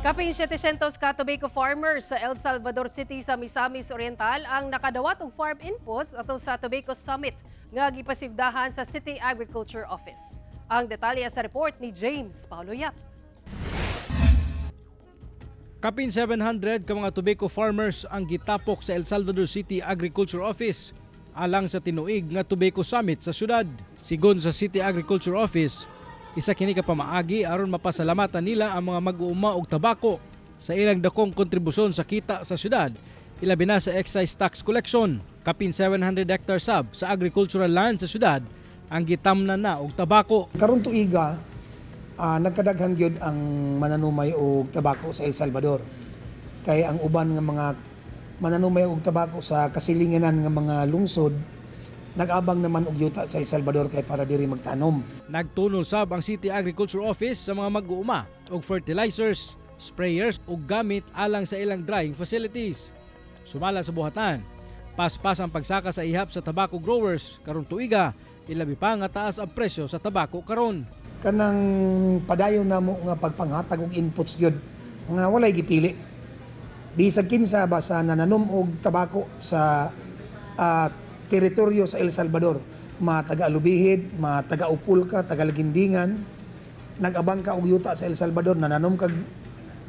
Kaping 700 ka tobacco farmers sa El Salvador City sa Misamis Oriental ang nakadawat og farm inputs ato sa Tobacco Summit nga gipasigdahan sa City Agriculture Office. Ang detalye sa report ni James Paulo Yap. Kapin 700 ka mga tobacco farmers ang gitapok sa El Salvador City Agriculture Office alang sa tinuig nga Tobacco Summit sa syudad. Sigon sa City Agriculture Office, isa kini ka pamaagi aron mapasalamatan nila ang mga mag-uuma og tabako sa ilang dakong kontribusyon sa kita sa syudad, ilabi na sa excise tax collection. Kapin 700 hectare sab sa agricultural land sa syudad ang gitamnan na og tabako. Karon tuiga, nagkadaghan gyud ang mananumay og tabako sa El Salvador. Kay ang uban nga mga mananumay og tabako sa kasilinganan nga mga lungsod nag-abang naman og yuta sa El Salvador kay para diri magtanom. Nagtunol sab ang City Agriculture Office sa mga mag-uuma og fertilizers, sprayers ug gamit alang sa ilang drying facilities. Sumala sa buhatan, paspas ang pagsaka sa ihap sa tobacco growers karon tuiga, ilabi pa nga taas ang presyo sa tabako karon. Kanang padayon namo nga pagpanghatag og inputs gyud nga walay gipili. Bisag kinsa ba sa nananom og tabako sa teritoryo sa El Salvador, taga-Alubihid, taga-Upulca, taga-Lagindingan, nag-abang ka og yuta sa El Salvador, nananom kag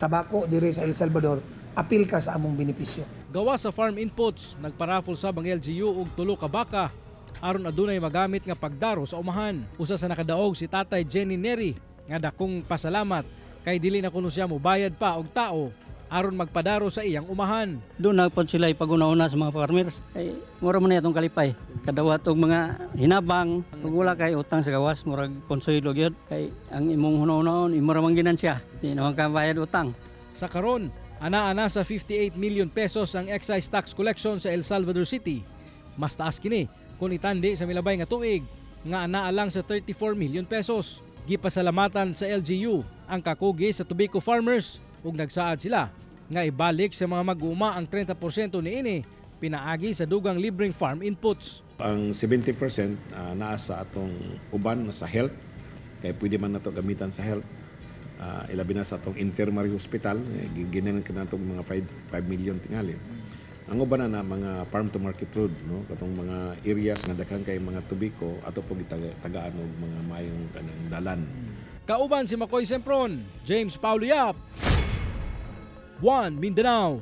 tabako diri sa El Salvador, apil ka sa among benepisyo. Gawa sa farm inputs, nagparaffle sab ang LGU og 3 ka baka aron adunay magamit nga pagdaro sa umahan. Usa sa nakadaog si Tatay Jenny Neri nga dakong pasalamat kay dili na kuno siya mobayad pa og tao aron magpadaro sa iyang umahan. Doon na po sila ipag-una-una sa mga farmers. Ay, mura mo na itong kalipay. Kadawat og mga hinabang. Kung wala kay utang sa gawas, murag konsuelo gyud. Kay ang imong hunaon, imura mang ginansya. Di naman ka bayad utang. Sa karon, ana-ana sa 58 million pesos ang excise tax collection sa El Salvador City. Mas taas kini kung itandi sa milabay nga tuig nga anaa lang sa 34 million pesos. Gipasalamatan sa LGU ang kakugi sa tobacco farmers ug nagsaad sila nga ibalik sa mga mag-uuma ang 30% niini pinaagi sa dugang libreng farm inputs. Ang 70% naa sa atong uban sa health, kay pwede man nato gamitan sa health. Ilabi na sa atong infirmary hospital, ginanan ka natong mga 5 million tingali. Ang uban na mga farm to market road, no, katong mga areas nga daghan kay mga tobacco ato po gitagaan og mga mayong kanang dalan. Kauban si Makoy Sempron, James Paulo Yap, One Mindanao.